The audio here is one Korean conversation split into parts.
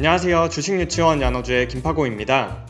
안녕하세요. 주식유치원 야너주의 김파고입니다.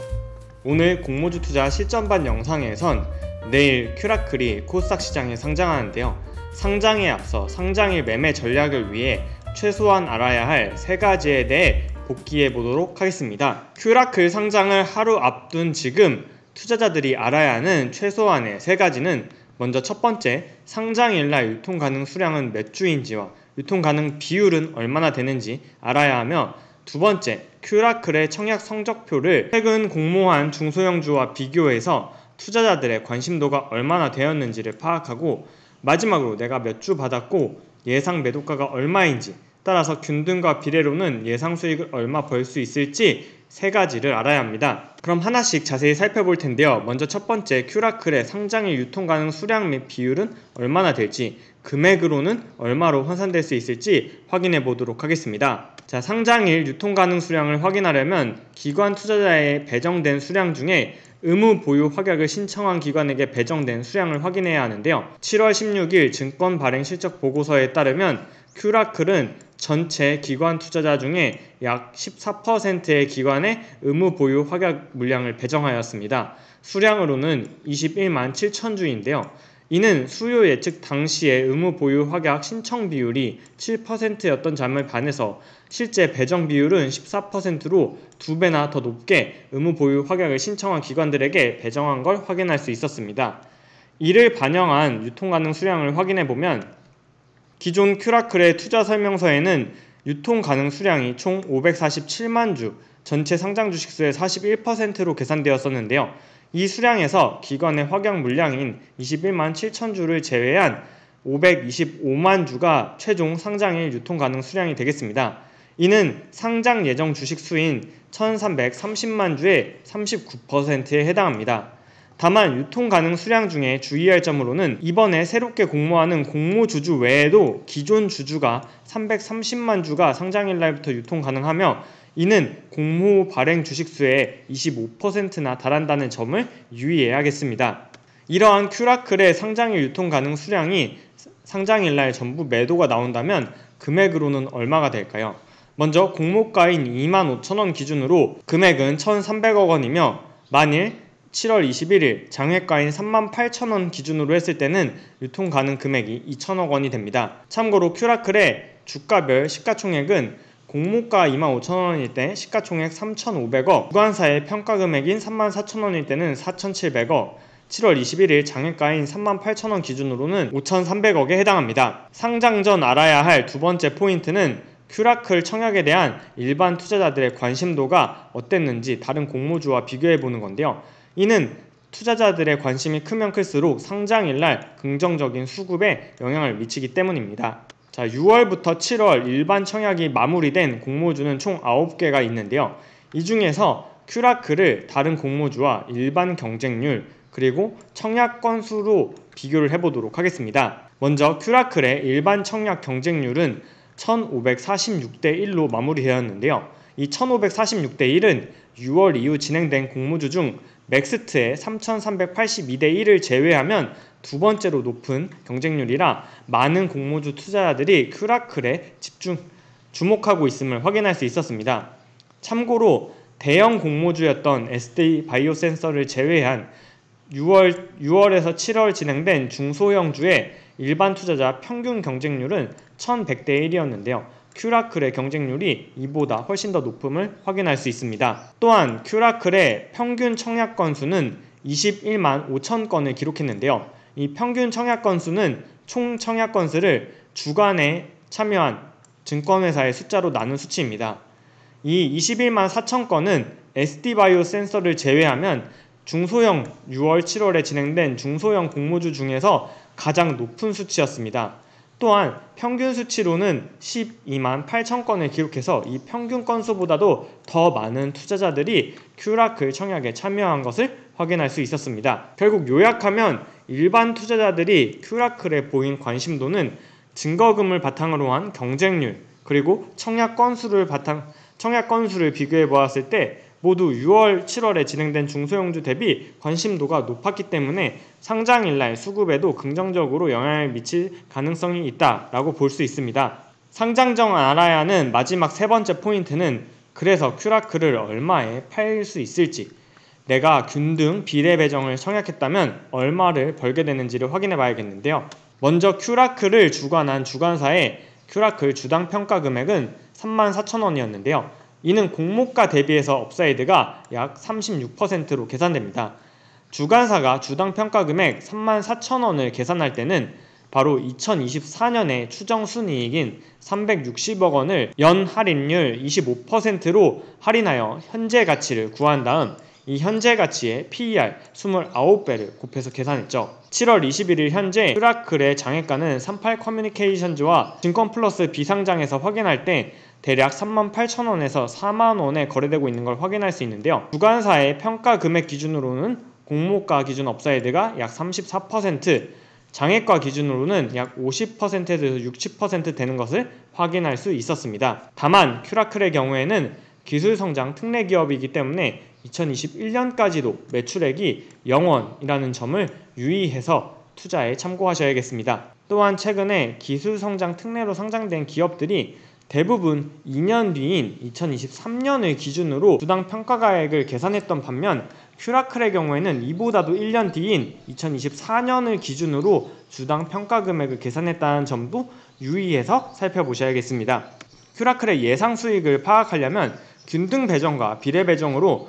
오늘 공모주 투자 실전반 영상에선 내일 큐라클이 코스닥 시장에 상장하는데요. 상장에 앞서 상장일 매매 전략을 위해 최소한 알아야 할 3가지에 대해 복귀해 보도록 하겠습니다. 큐라클 상장을 하루 앞둔 지금 투자자들이 알아야 하는 최소한의 3가지는 먼저 첫 번째, 상장일날 유통 가능 수량은 몇 주인지와 유통 가능 비율은 얼마나 되는지 알아야 하며, 두 번째, 큐라클의 청약 성적표를 최근 공모한 중소형주와 비교해서 투자자들의 관심도가 얼마나 되었는지를 파악하고, 마지막으로 내가 몇 주 받았고 예상 매도가가 얼마인지 따라서 균등과 비례로는 예상 수익을 얼마 벌 수 있을지 3가지를 알아야 합니다. 그럼 하나씩 자세히 살펴볼 텐데요. 먼저 첫 번째, 큐라클의 상장일 유통 가능 수량 및 비율은 얼마나 될지, 금액으로는 얼마로 환산될 수 있을지 확인해 보도록 하겠습니다. 자, 상장일 유통 가능 수량을 확인하려면 기관 투자자에 배정된 수량 중에 의무 보유 확약을 신청한 기관에게 배정된 수량을 확인해야 하는데요. 7월 16일 증권 발행 실적 보고서에 따르면 큐라클은 전체 기관 투자자 중에 약 14%의 기관에 의무 보유 확약 물량을 배정하였습니다. 수량으로는 21만 7천 주인데요. 이는 수요 예측 당시의 의무 보유 확약 신청 비율이 7%였던 점을 반해서 실제 배정 비율은 14%로 2배나 더 높게 의무 보유 확약을 신청한 기관들에게 배정한 걸 확인할 수 있었습니다. 이를 반영한 유통 가능 수량을 확인해 보면, 기존 큐라클의 투자 설명서에는 유통 가능 수량이 총 547만 주, 전체 상장 주식수의 41%로 계산되었었는데요. 이 수량에서 기관의 확약 물량인 21만 7천 주를 제외한 525만 주가 최종 상장일 유통 가능 수량이 되겠습니다. 이는 상장 예정 주식수인 1330만 주의 39%에 해당합니다. 다만 유통 가능 수량 중에 주의할 점으로는 이번에 새롭게 공모하는 공모주주 외에도 기존 주주가 330만 주가 상장일날부터 유통 가능하며, 이는 공모 발행 주식수의 25%나 달한다는 점을 유의해야겠습니다. 이러한 큐라클의 상장일 유통 가능 수량이 상장일날 전부 매도가 나온다면 금액으로는 얼마가 될까요? 먼저 공모가인 25,000원 기준으로 금액은 1,300억 원이며, 만일 7월 21일 장외가인 38,000원 기준으로 했을 때는 유통 가능 금액이 2,000억 원이 됩니다. 참고로 큐라클의 주가별 시가총액은 공모가 25,000원일 때 시가총액 3,500억, 주관사의 평가 금액인 34,000원일 때는 4,700억, 7월 21일 장외가인 38,000원 기준으로는 5,300억에 해당합니다. 상장 전 알아야 할 두 번째 포인트는 큐라클 청약에 대한 일반 투자자들의 관심도가 어땠는지 다른 공모주와 비교해보는 건데요. 이는 투자자들의 관심이 크면 클수록 상장일날 긍정적인 수급에 영향을 미치기 때문입니다. 자, 6월부터 7월 일반 청약이 마무리된 공모주는 총 9개가 있는데요. 이 중에서 큐라클을 다른 공모주와 일반 경쟁률 그리고 청약 건수로 비교를 해보도록 하겠습니다. 먼저 큐라클의 일반 청약 경쟁률은 1546대 1로 마무리되었는데요. 이 1546대 1은 6월 이후 진행된 공모주 중 맥스트의 3382대 1을 제외하면 두 번째로 높은 경쟁률이라 많은 공모주 투자자들이 큐라클에 주목하고 있음을 확인할 수 있었습니다. 참고로 대형 공모주였던 SD 바이오센서를 제외한 6월에서 7월 진행된 중소형주의 일반 투자자 평균 경쟁률은 1100대 1이었는데요. 큐라클의 경쟁률이 이보다 훨씬 더 높음을 확인할 수 있습니다. 또한 큐라클의 평균 청약 건수는 21만 5천 건을 기록했는데요. 이 평균 청약 건수는 총 청약 건수를 주간에 참여한 증권회사의 숫자로 나눈 수치입니다. 이 21만 4천 건은 SD바이오 센서를 제외하면 중소형 6월 7월에 진행된 중소형 공모주 중에서 가장 높은 수치였습니다. 또한 평균 수치로는 12만 8천 건을 기록해서 이 평균 건수보다도 더 많은 투자자들이 큐라클 청약에 참여한 것을 확인할 수 있었습니다. 결국 요약하면 일반 투자자들이 큐라클에 보인 관심도는 증거금을 바탕으로 한 경쟁률 그리고 청약 건수를 비교해 보았을 때 모두 6월, 7월에 진행된 중소형주 대비 관심도가 높았기 때문에 상장일날 수급에도 긍정적으로 영향을 미칠 가능성이 있다라고 볼 수 있습니다. 상장 전 알아야 하는 마지막 세 번째 포인트는 그래서 큐라크를 얼마에 팔 수 있을지, 내가 균등 비례 배정을 청약했다면 얼마를 벌게 되는지를 확인해 봐야겠는데요. 먼저 큐라크를 주관한 주관사의 큐라크 주당 평가 금액은 34,000원이었는데요. 이는 공모가 대비해서 업사이드가 약 36%로 계산됩니다. 주관사가 주당 평가 금액 34,000원을 계산할 때는 바로 2024년에 추정 순이익인 360억 원을 연 할인율 25%로 할인하여 현재 가치를 구한 다음 이 현재 가치의 PER 29배를 곱해서 계산했죠. 7월 21일 현재 큐라클의 장외가는 38커뮤니케이션즈와 증권플러스 비상장에서 확인할 때 대략 38,000원에서 40,000원에 거래되고 있는 걸 확인할 수 있는데요. 주관사의 평가 금액 기준으로는 공모가 기준 업사이드가 약 34%, 장외가 기준으로는 약 50%에서 60% 되는 것을 확인할 수 있었습니다. 다만 큐라클의 경우에는 기술성장 특례 기업이기 때문에 2021년까지도 매출액이 0원이라는 점을 유의해서 투자에 참고하셔야겠습니다. 또한 최근에 기술성장 특례로 상장된 기업들이 대부분 2년 뒤인 2023년을 기준으로 주당 평가가액을 계산했던 반면 큐라클의 경우에는 이보다도 1년 뒤인 2024년을 기준으로 주당 평가 금액을 계산했다는 점도 유의해서 살펴보셔야겠습니다. 큐라클의 예상 수익을 파악하려면 균등 배정과 비례 배정으로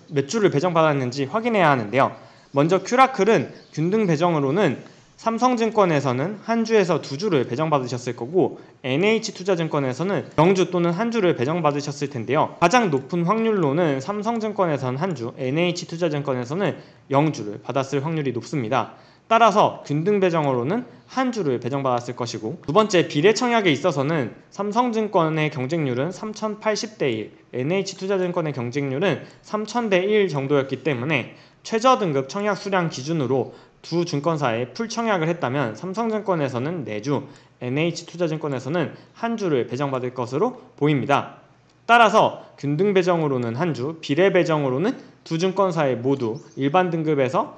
몇 주를 배정받았는지 확인해야 하는데요. 먼저 큐라클은 균등 배정으로는 삼성증권에서는 한 주에서 두 주를 배정받으셨을 거고 NH투자증권에서는 0주 또는 한 주를 배정받으셨을 텐데요. 가장 높은 확률로는 삼성증권에서는 한 주, NH투자증권에서는 0주를 받았을 확률이 높습니다. 따라서 균등 배정으로는 한 주를 배정받았을 것이고, 두 번째 비례 청약에 있어서는 삼성증권의 경쟁률은 3080대 1, NH투자증권의 경쟁률은 3000대 1 정도였기 때문에 최저등급 청약 수량 기준으로 두 증권사에 풀 청약을 했다면 삼성증권에서는 4주, NH투자증권에서는 한 주를 배정받을 것으로 보입니다. 따라서 균등 배정으로는 한 주, 비례 배정으로는 두 증권사에 모두 일반 등급에서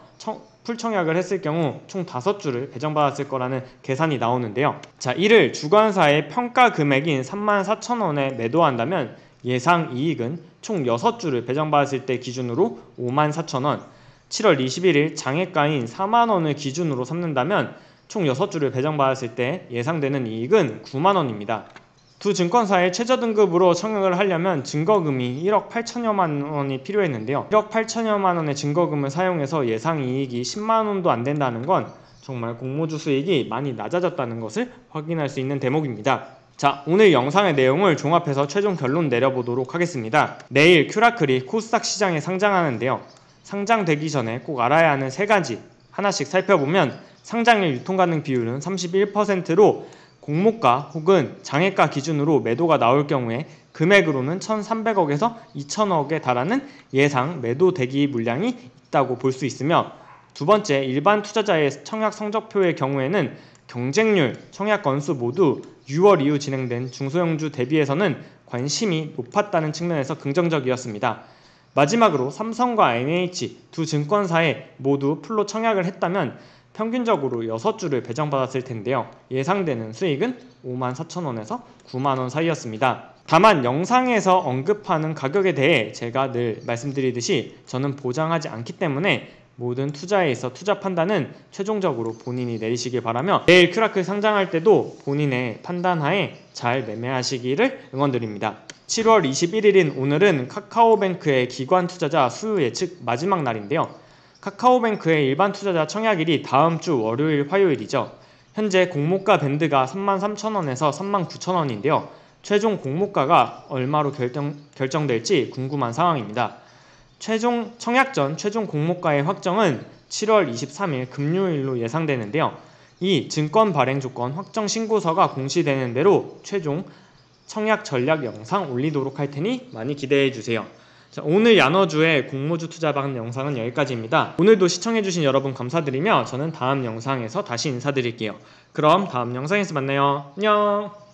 풀 청약을 했을 경우 총 5주를 배정받았을 거라는 계산이 나오는데요. 자, 이를 주관사의 평가 금액인 34,000원에 매도한다면 예상 이익은 총 6주를 배정받았을 때 기준으로 54,000원, 7월 21일 장외가인 4만원을 기준으로 삼는다면 총 6주를 배정받았을 때 예상되는 이익은 9만원입니다. 두 증권사의 최저등급으로 청약을 하려면 증거금이 1억 8천여만 원이 필요했는데요. 1억 8천여만 원의 증거금을 사용해서 예상 이익이 10만 원도 안 된다는 건 정말 공모주 수익이 많이 낮아졌다는 것을 확인할 수 있는 대목입니다. 자, 오늘 영상의 내용을 종합해서 최종 결론 내려보도록 하겠습니다. 내일 큐라클이 코스닥 시장에 상장하는데요. 상장되기 전에 꼭 알아야 하는 3가지 하나씩 살펴보면 상장일 유통가능 비율은 31%로 공모가 혹은 장외가 기준으로 매도가 나올 경우에 금액으로는 1,300억에서 2,000억에 달하는 예상 매도 대기 물량이 있다고 볼 수 있으며, 두 번째 일반 투자자의 청약 성적표의 경우에는 경쟁률, 청약 건수 모두 6월 이후 진행된 중소형주 대비해서는 관심이 높았다는 측면에서 긍정적이었습니다. 마지막으로 삼성과 NH 두 증권사에 모두 풀로 청약을 했다면 평균적으로 6주를 배정받았을 텐데요. 예상되는 수익은 54,000원에서 9만원 사이였습니다. 다만 영상에서 언급하는 가격에 대해 제가 늘 말씀드리듯이 저는 보장하지 않기 때문에 모든 투자에 있어 투자 판단은 최종적으로 본인이 내리시길 바라며, 내일 큐라클 상장할 때도 본인의 판단하에 잘 매매하시기를 응원드립니다. 7월 21일인 오늘은 카카오뱅크의 기관 투자자 수요 예측 마지막 날인데요. 카카오뱅크의 일반 투자자 청약일이 다음 주 월요일, 화요일이죠. 현재 공모가 밴드가 33,000원에서 39,000원인데요. 최종 공모가가 얼마로 결정될지 궁금한 상황입니다. 최종 청약 전 최종 공모가의 확정은 7월 23일 금요일로 예상되는데요. 이 증권 발행 조건 확정 신고서가 공시되는 대로 최종 청약 전략 영상 올리도록 할 테니 많이 기대해 주세요. 자, 오늘 야너주의 공모주 투자방 영상은 여기까지입니다. 오늘도 시청해주신 여러분 감사드리며 저는 다음 영상에서 다시 인사드릴게요. 그럼 다음 영상에서 만나요. 안녕.